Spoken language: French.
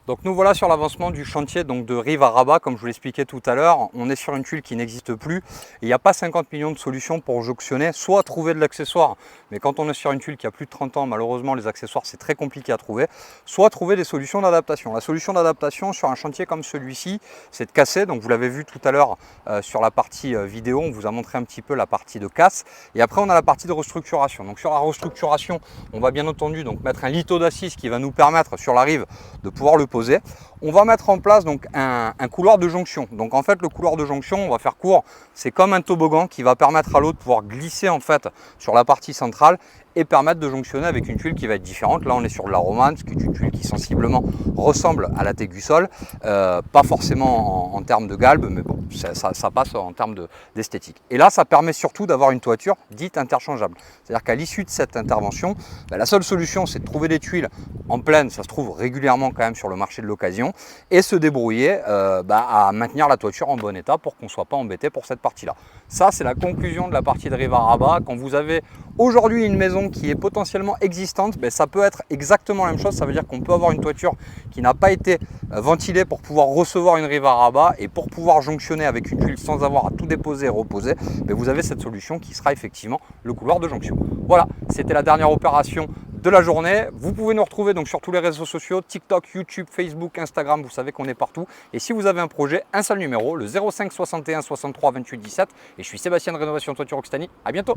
Donc nous voilà sur l'avancement du chantier donc de Rives à Rabat, comme je vous l'expliquais tout à l'heure. On est sur une tuile qui n'existe plus. Il n'y a pas 50 millions de solutions pour jonctionner, soit trouver de l'accessoire, mais quand on est sur une tuile qui a plus de 30 ans, malheureusement les accessoires c'est très compliqué à trouver, soit trouver des solutions d'adaptation. La solution d'adaptation sur un chantier comme celui-ci, c'est de casser. Donc vous l'avez vu tout à l'heure sur la partie vidéo, on vous a montré un petit peu la partie de casse. Et après on a la partie de restructuration. Donc sur la restructuration, on va bien entendu donc mettre un litho d'assise qui va nous permettre sur la rive de pouvoir le poser. On va mettre en place donc un couloir de jonction. Donc en fait le couloir de jonction, on va faire court, c'est comme un toboggan qui va permettre à l'eau de pouvoir glisser en fait sur la partie centrale et permettre de jonctionner avec une tuile qui va être différente. Là on est sur de la romane, qui est une tuile qui sensiblement ressemble à la Tégusol, pas forcément en termes de galbe, mais bon ça passe en termes d'esthétique. Et là ça permet surtout d'avoir une toiture dite interchangeable. C'est-à-dire qu'à l'issue de cette intervention, la seule solution c'est de trouver des tuiles en plaine, ça se trouve régulièrement quand même sur le marché de l'occasion, et se débrouiller à maintenir la toiture en bon état pour qu'on ne soit pas embêté pour cette partie-là. Ça c'est la conclusion de la partie de Rives à Rabat. Quand vous avez aujourd'hui une maison qui est potentiellement existante, ça peut être exactement la même chose. Ça veut dire qu'on peut avoir une toiture qui n'a pas été ventilée pour pouvoir recevoir une rive à rabat, et pour pouvoir jonctionner avec une tuile sans avoir à tout déposer et reposer, vous avez cette solution qui sera effectivement le couloir de jonction. Voilà, c'était la dernière opération de la journée. Vous pouvez nous retrouver donc sur tous les réseaux sociaux, TikTok, YouTube, Facebook, Instagram, vous savez qu'on est partout. Et si vous avez un projet, un seul numéro, le 05 61 63 28 17. Et je suis Sébastien de Rénovation Toiture Occitanie. À bientôt.